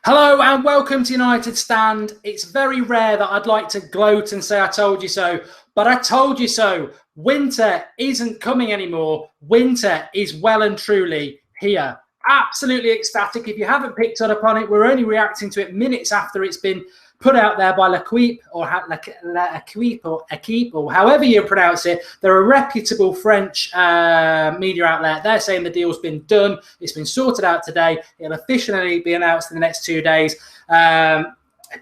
Hello and welcome to United Stand. It's very rare that I'd like to gloat and say I told you so, but I told you so. Winter isn't coming anymore. Winter is well and truly here. Absolutely ecstatic. If you haven't picked up on it, we're only reacting to it minutes after it's been put out there by L'Equipe or however you pronounce it. They're a reputable French media outlet. They're saying the deal's been done. It's been sorted out today. It'll officially be announced in the next 2 days.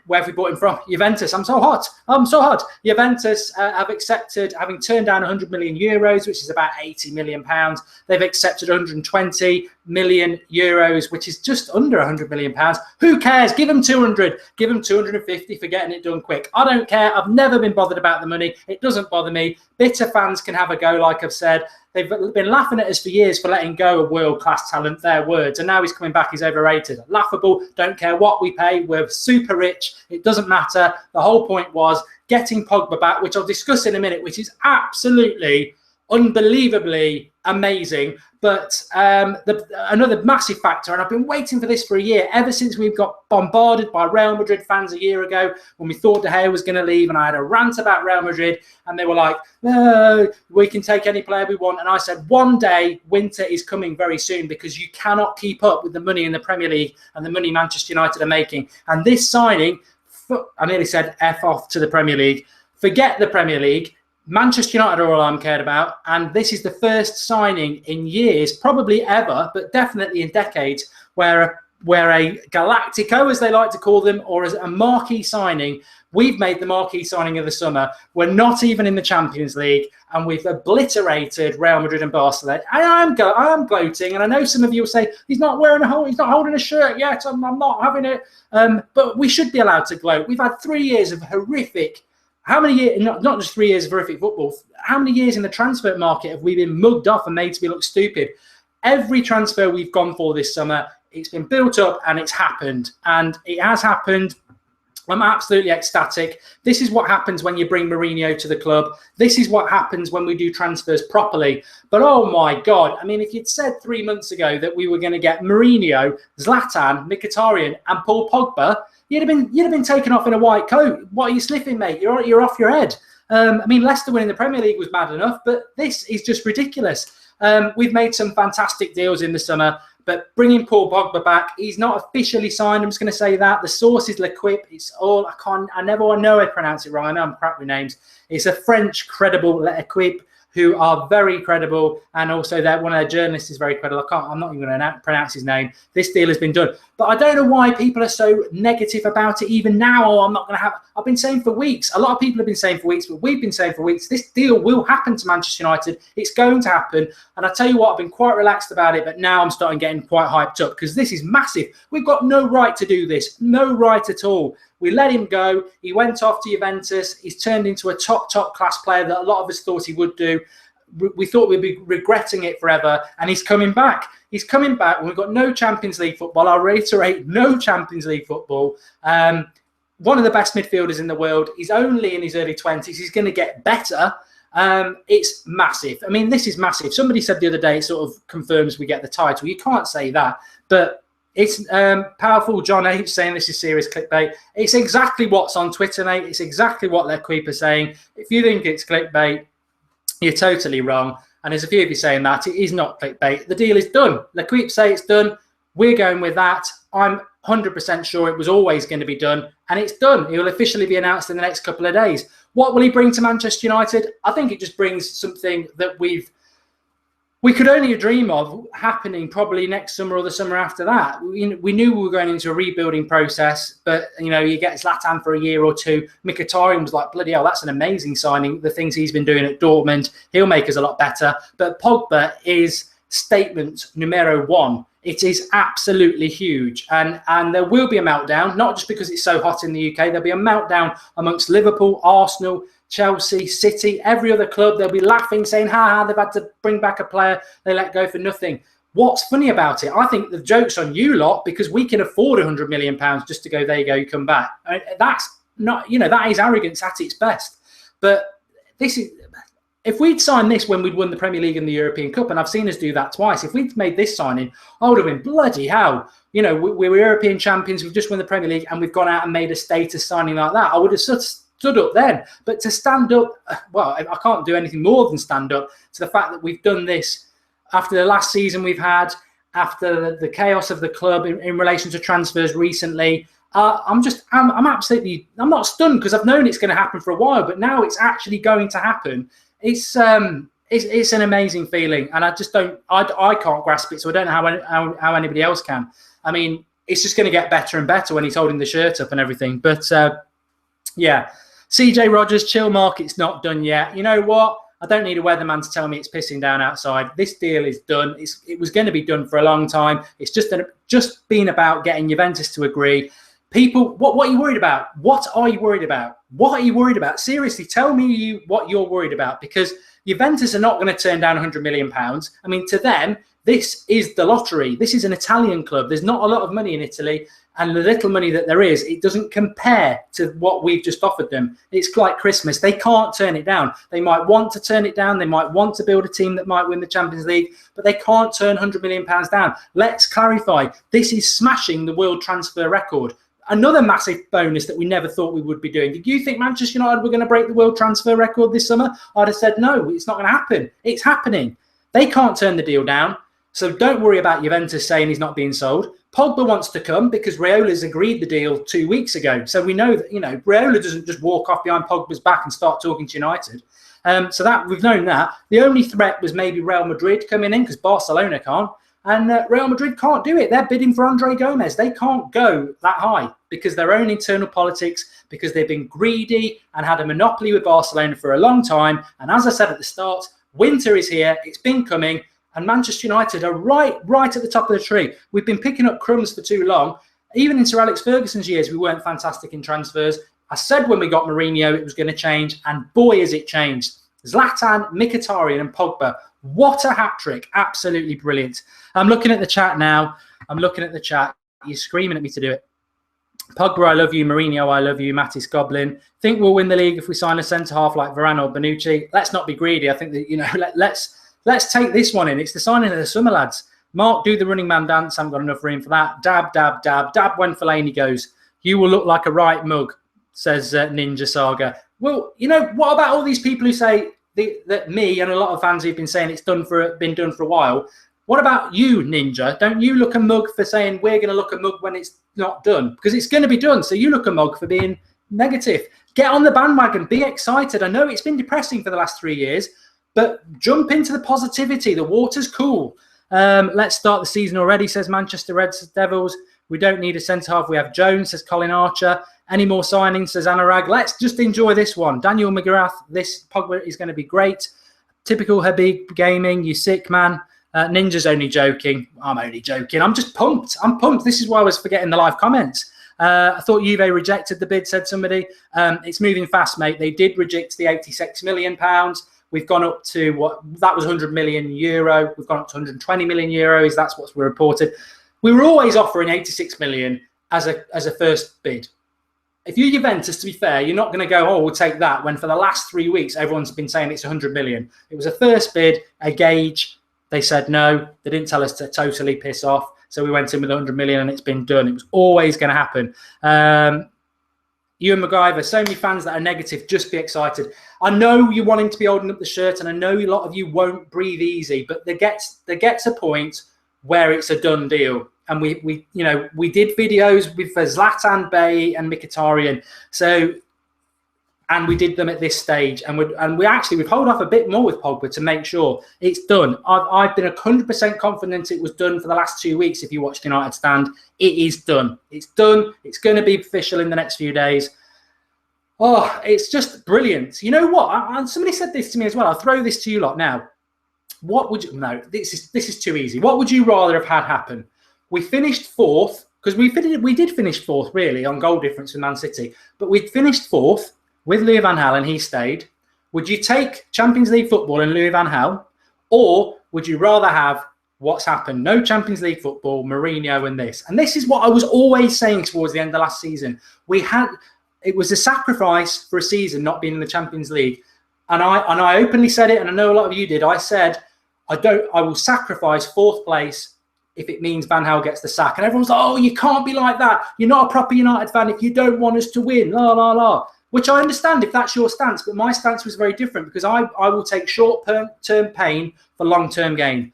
Where have we bought him from? Juventus. I'm so hot. Juventus have accepted, having turned down 100 million euros, which is about 80 million pounds. They've accepted 120 million euros, which is just under 100 million pounds. Who cares? Give them 200. Give them 250 for getting it done quick. I don't care. I've never been bothered about the money. It doesn't bother me. Bitter fans can have a go, like I've said. They've been laughing at us for years for letting go of world-class talent, their words. And now he's coming back, he's overrated. Laughable, don't care what we pay. We're super rich. It doesn't matter. The whole point was getting Pogba back, which I'll discuss in a minute, which is absolutely, unbelievably amazing. But another massive factor, and I've been waiting for this for a year, ever since we got bombarded by Real Madrid fans a year ago when we thought De Gea was going to leave, and I had a rant about Real Madrid, and they were like, no, we can take any player we want. And I said, one day, winter is coming very soon, because you cannot keep up with the money in the Premier League and the money Manchester United are making. And this signing, I nearly said F off to the Premier League. Forget the Premier League. Manchester United are all I'm cared about, and this is the first signing in years, probably ever, but definitely in decades, where a Galactico, as they like to call them, or as a marquee signing. We've made the marquee signing of the summer. We're not even in the Champions League, and we've obliterated Real Madrid and Barcelona. I am gloating, and I know some of you will say he's not holding a shirt yet. I'm not having it, but we should be allowed to gloat. We've had 3 years of horrific. How many years, not just 3 years of horrific football, how many years in the transfer market have we been mugged off and made to be look stupid? Every transfer we've gone for this summer, it's been built up and it's happened. And it has happened. I'm absolutely ecstatic. This is what happens when you bring Mourinho to the club. This is what happens when we do transfers properly. But oh my God, I mean, if you'd said 3 months ago that we were going to get Mourinho, Zlatan, Mkhitaryan and Paul Pogba, you'd have been taken off in a white coat. What are you sniffing, mate? You're off your head. I mean, Leicester winning the Premier League was bad enough, but this is just ridiculous. We've made some fantastic deals in the summer, but bringing Paul Pogba back, he's not officially signed. I'm just going to say that. The source is L'Equipe. It's all, I know I pronounce it wrong. I know I'm crap with names. It's a French credible L'Equipe, who are very credible, and also one of their journalists is very credible. I'm not even going to pronounce his name. This deal has been done, but I don't know why people are so negative about it even now. Oh, I'm not going to have. I've been saying for weeks. A lot of people have been saying for weeks, but we've been saying for weeks. This deal will happen to Manchester United. It's going to happen, and I tell you what, I've been quite relaxed about it, but now I'm starting getting quite hyped up because this is massive. We've got no right to do this. No right at all. We let him go. He went off to Juventus. He's turned into a top class player that a lot of us thought he would do. We thought we'd be regretting it forever, and he's coming back. He's coming back. We've got no Champions League football. I'll reiterate, no Champions League football. One of the best midfielders in the world. He's only in his early 20s. He's going to get better. It's massive. I mean, this is massive. Somebody said the other day it sort of confirms we get the title. You can't say that, but it's powerful. John H saying this is serious clickbait. It's exactly what's on Twitter, mate. It's exactly what L'Equipe are saying. If you think it's clickbait, you're totally wrong. And there's a few of you saying that. It is not clickbait. The deal is done. L'Equipe say it's done. We're going with that. I'm 100% sure it was always going to be done. And it's done. It will officially be announced in the next couple of days. What will he bring to Manchester United? I think it just brings something that we could only dream of happening probably next summer or the summer after that. We knew we were going into a rebuilding process, but you get Zlatan for a year or two. Mkhitaryan was like, bloody hell, that's an amazing signing. The things he's been doing at Dortmund, he'll make us a lot better. But Pogba is statement numero one. It is absolutely huge, and there will be a meltdown, not just because it's so hot in the UK. There'll be a meltdown amongst Liverpool, Arsenal, Chelsea, City, every other club. They'll be laughing, saying, ha, they've had to bring back a player they let go for nothing. What's funny about it? I think the joke's on you lot, because we can afford £100 million just to go, there you go, you come back. That's not, that is arrogance at its best. But this is, if we'd signed this when we'd won the Premier League and the European Cup, and I've seen us do that twice, if we'd made this signing, I would have been bloody hell. You know, we were European champions, we've just won the Premier League, and we've gone out and made a status signing like that. I would have stood up then. But to stand up, well, I can't do anything more than stand up to the fact that we've done this after the last season we've had, after the chaos of the club in relation to transfers recently. I'm not stunned because I've known it's going to happen for a while, but now it's actually going to happen. It's an amazing feeling, and I can't grasp it, so I don't know how anybody else can. I mean, it's just going to get better and better when he's holding the shirt up and everything. But yeah, CJ Rogers, chill, Mark, it's not done yet. You know what? I don't need a weatherman to tell me it's pissing down outside. This deal is done. It was going to be done for a long time. It's just been about getting Juventus to agree. People, what are you worried about? What are you worried about? What are you worried about? Seriously, tell me what you're worried about, because Juventus are not going to turn down £100 million. I mean, to them, this is the lottery. This is an Italian club. There's not a lot of money in Italy, and the little money that there is, it doesn't compare to what we've just offered them. It's like Christmas. They can't turn it down. They might want to turn it down. They might want to build a team that might win the Champions League, but they can't turn £100 million down. Let's clarify. This is smashing the world transfer record. Another massive bonus that we never thought we would be doing. Did you think Manchester United were going to break the world transfer record this summer? I'd have said, no, it's not going to happen. It's happening. They can't turn the deal down. So don't worry about Juventus saying he's not being sold. Pogba wants to come because Raiola's agreed the deal 2 weeks ago. So we know that, Raiola doesn't just walk off behind Pogba's back and start talking to United. So that we've known that. The only threat was maybe Real Madrid coming in because Barcelona can't. And Real Madrid can't do it. They're bidding for Andre Gomez. They can't go that high because their own internal politics, because they've been greedy and had a monopoly with Barcelona for a long time. And as I said at the start, winter is here. It's been coming. And Manchester United are right at the top of the tree. We've been picking up crumbs for too long. Even in Sir Alex Ferguson's years, we weren't fantastic in transfers. I said when we got Mourinho, it was going to change. And boy, has it changed. Zlatan, Mkhitaryan and Pogba. What a hat-trick. Absolutely brilliant. I'm looking at the chat now. You're screaming at me to do it. Pogba, I love you. Mourinho, I love you. Mattis Goblin. Think we'll win the league if we sign a centre-half like Varane or Bonucci. Let's not be greedy. I think that, let's take this one in. It's the signing of the summer, lads. Mark, do the running man dance. I haven't got enough room for that. Dab, dab, dab. Dab when Fellaini goes. You will look like a right mug, says Ninja Saga. Well, what about all these people who say that me and a lot of fans who've been saying it's been done for a while? What about you, Ninja? Don't you look a mug for saying we're going to look a mug when it's not done? Because it's going to be done. So you look a mug for being negative. Get on the bandwagon. Be excited. I know it's been depressing for the last 3 years, but jump into the positivity. The water's cool. Let's start the season already, says Manchester Reds Devils. We don't need a centre-half. We have Jones, says Colin Archer. Any more signings, says Anurag. Let's just enjoy this one. Daniel McGrath, this Pogba is going to be great. Typical Habib Gaming, you sick man. Ninja's only joking. I'm only joking. I'm just pumped. I'm pumped. This is why I was forgetting the live comments. I thought Juve rejected the bid, said somebody. It's moving fast, mate. They did reject the £86 million. We've gone up to that was €100 million. We've gone up to €120 million. That's what's reported. We were always offering 86 million as a first bid. If you're Juventus, to be fair, you're not going to go, oh, we'll take that, when for the last 3 weeks, everyone's been saying it's 100 million. It was a first bid, a gauge. They said no. They didn't tell us to totally piss off. So we went in with 100 million and it's been done. It was always going to happen. Ewan MacGyver, so many fans that are negative, just be excited. I know you're wanting to be holding up the shirt and I know a lot of you won't breathe easy, but there gets a point where it's a done deal. And we did videos with Zlatan, Bey and Mkhitaryan. And we did them at this stage. And we've held off a bit more with Pogba to make sure it's done. I've been 100% confident it was done for the last 2 weeks. If you watched United Stand, it is done. It's done. It's going to be official in the next few days. Oh, it's just brilliant. You know what? Somebody said this to me as well. I'll throw this to you lot now. What would you... No, this is too easy. What would you rather have had happen? We finished fourth, because we did finish fourth, really, on goal difference with Man City. But we finished fourth with Louis van Gaal and he stayed. Would you take Champions League football and Louis van Gaal? Or would you rather have what's happened? No Champions League football, Mourinho and this. And this is what I was always saying towards the end of last season. It was a sacrifice for a season not being in the Champions League. And I openly said it, and I know a lot of you did. I said, I will sacrifice fourth place if it means Van Gaal gets the sack. And everyone's like, oh, you can't be like that. You're not a proper United fan if you don't want us to win, la, la, la. Which I understand if that's your stance, but my stance was very different because I will take short-term pain for long-term gain.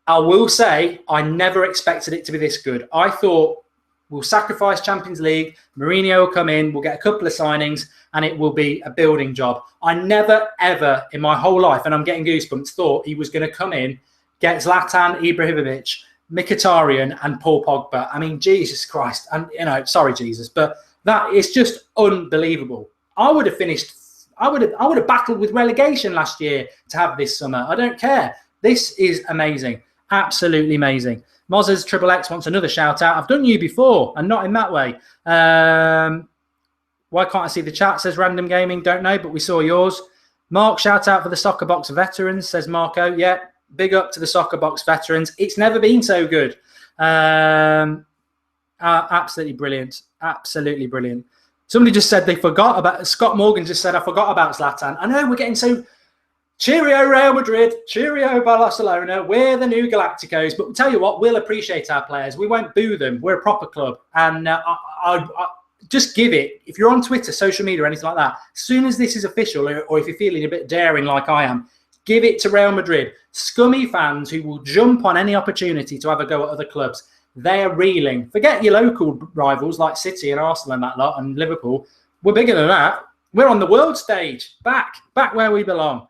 I will say I never expected it to be this good. I thought we'll sacrifice Champions League, Mourinho will come in, we'll get a couple of signings, and it will be a building job. I never, ever in my whole life, and I'm getting goosebumps, thought he was going to come in, get Zlatan Ibrahimovic, Mkhitaryan, and Paul Pogba. I mean, Jesus Christ. And, sorry, Jesus, but that is just unbelievable. I would have battled with relegation last year to have this summer. I don't care. This is amazing. Absolutely amazing. Moz's Triple X wants another shout out. I've done you before and not in that way. Why can't I see the chat? Says Random Gaming. Don't know, but we saw yours. Mark, shout out for the Soccer Box veterans, says Marco. Yeah, big up to the Soccer Box veterans. It's never been so good. Absolutely brilliant. Absolutely brilliant. Somebody just said they forgot about... Scott Morgan just said, I forgot about Zlatan. I know, we're getting so... Cheerio, Real Madrid. Cheerio, Barcelona. We're the new Galacticos. But tell you what, we'll appreciate our players. We won't boo them. We're a proper club. And I just give it. If you're on Twitter, social media, or anything like that, as soon as this is official, or if you're feeling a bit daring like I am, give it to Real Madrid. Scummy fans who will jump on any opportunity to have a go at other clubs. They're reeling. Forget your local rivals like City and Arsenal and that lot and Liverpool. We're bigger than that. We're on the world stage. Back where we belong.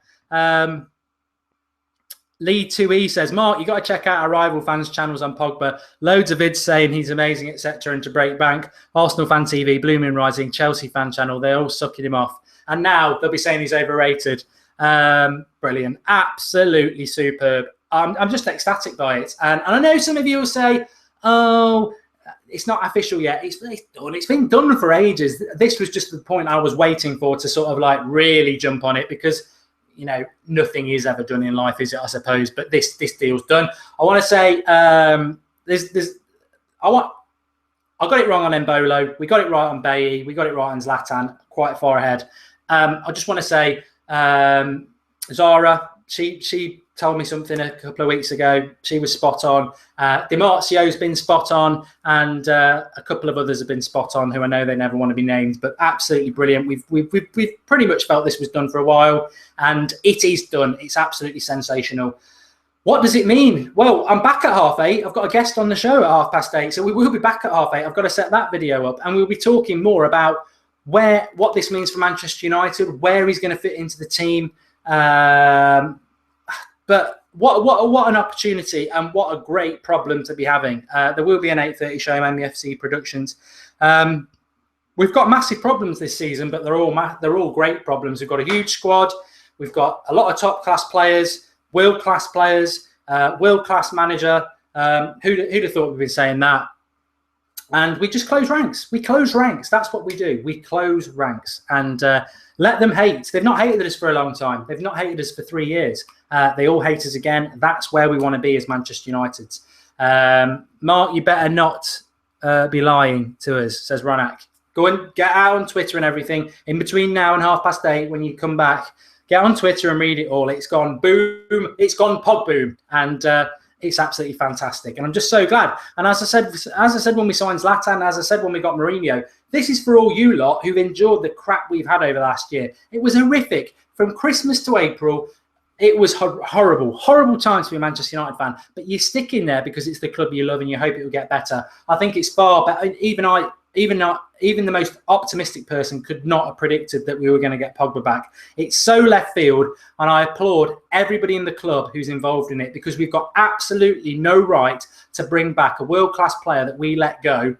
Lee 2E says, Mark, you got to check out our rival fans' channels on Pogba. Loads of vids saying he's amazing, etc. And to break bank. Arsenal Fan TV, Blue Moon Rising, Chelsea fan channel. They're all sucking him off. And now they'll be saying he's overrated. Brilliant. Absolutely superb. I'm just ecstatic by it. And I know some of you will say, oh, it's not official yet. It's done. It's been done for ages. This was just the point I was waiting for to sort of like really jump on it because, nothing is ever done in life, is it, I suppose? But this deal's done. I want to say I got it wrong on Embolo. We got it right on Bailly. We got it right on Zlatan, quite far ahead. I just want to say Zara, she told me something a couple of weeks ago. She was spot on. Di Marzio's been spot on, and a couple of others have been spot on who I know they never want to be named, but absolutely brilliant. We've pretty much felt this was done for a while, and it is done. It's absolutely sensational. What does it mean? Well, I'm back at 8:30. I've got a guest on the show at 8:30, so we will be back at 8:30. I've got to set that video up, and we'll be talking more about what this means for Manchester United, where he's going to fit into the team. But what an opportunity and what a great problem to be having. There will be an 8:30 show on MEFC Productions. We've got massive problems this season, but they're all great problems. We've got a huge squad. We've got a lot of top-class players, world-class players, world-class manager. Who'd have thought we'd been saying that? And we just close ranks. We close ranks. That's what we do. We close ranks and let them hate. They've not hated us for a long time. They've not hated us for 3 years. They all hate us again. That's where we want to be as Manchester United. Mark, you better not be lying to us, says Ronak. Go and get out on Twitter and everything. In between now and 8:30, when you come back, get on Twitter and read it all. It's gone boom. It's gone pog boom. And it's absolutely fantastic. And I'm just so glad. And as I said when we signed Zlatan, as I said when we got Mourinho, this is for all you lot who've endured the crap we've had over last year. It was horrific. From Christmas to April, it was horrible times to be a Manchester United fan. But you stick in there because it's the club you love and you hope it will get better. I think it's far better. Even the most optimistic person could not have predicted that we were going to get Pogba back. It's so left field, and I applaud everybody in the club who's involved in it because we've got absolutely no right to bring back a world-class player that we let go,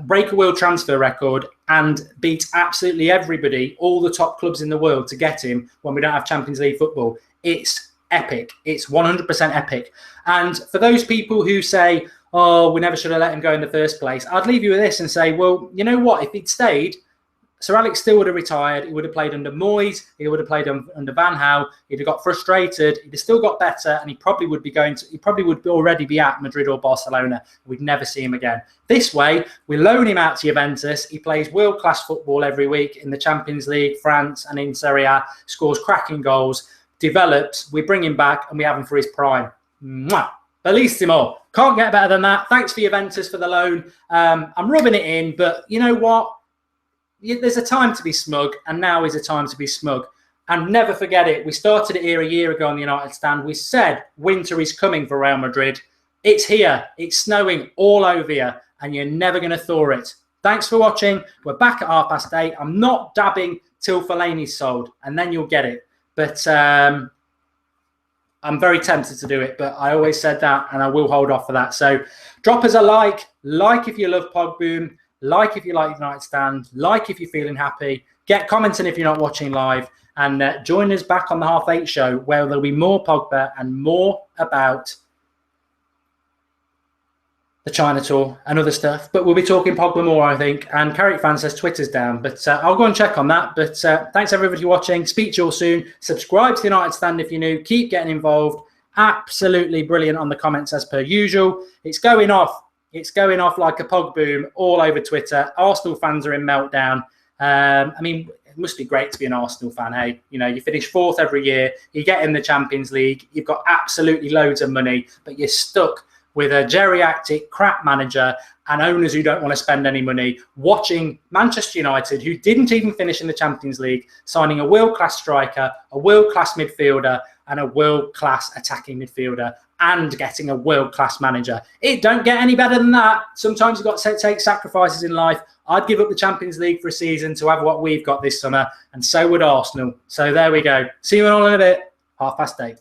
break a world transfer record, and beat absolutely everybody, all the top clubs in the world, to get him when we don't have Champions League football. It's epic. It's 100% epic. And for those people who say, oh, we never should have let him go in the first place, I'd leave you with this and say, well, you know what? If he'd stayed, Sir Alex still would have retired. He would have played under Moyes. He would have played under Van Gaal. He'd have got frustrated. He'd have still got better, and he probably would already be at Madrid or Barcelona. We'd never see him again. This way, we loan him out to Juventus. He plays world-class football every week in the Champions League, France, and in Serie A. Scores cracking goals, develops. We bring him back, and we have him for his prime. Mwah! Bellissimo. Can't get better than that. Thanks for Juventus for the loan. I'm rubbing it in, but you know what? There's a time to be smug, and now is a time to be smug. And never forget it. We started it here a year ago on the United Stand. We said winter is coming for Real Madrid. It's here. It's snowing all over you, and you're never going to thaw it. Thanks for watching. We're back at 8:30. I'm not dabbing till Fellaini's sold, and then you'll get it. But I'm very tempted to do it, but I always said that, and I will hold off for that. So drop us a like if you love Pogba, like if you like United Stand, like if you're feeling happy, get commenting if you're not watching live, and join us back on the 8:30 show, where there'll be more Pogba and more about the China tour and other stuff. But we'll be talking Pogba more, I think. And Carrick Fan says Twitter's down, but I'll go and check on that. But thanks everybody for watching. Speak to you all soon. Subscribe to the United Stand if you're new. Keep getting involved. Absolutely brilliant on the comments as per usual. It's going off. It's going off like a pog boom all over Twitter. Arsenal fans are in meltdown. I mean, it must be great to be an Arsenal fan, hey? You know, you finish 4th every year. You get in the Champions League. You've got absolutely loads of money, but you're stuck with a geriatric crap manager and owners who don't want to spend any money, watching Manchester United, who didn't even finish in the Champions League, signing a world-class striker, a world-class midfielder, and a world-class attacking midfielder, and getting a world-class manager. It don't get any better than that. Sometimes you've got to take sacrifices in life. I'd give up the Champions League for a season to have what we've got this summer, and so would Arsenal. So there we go. See you all in a bit. 8:30.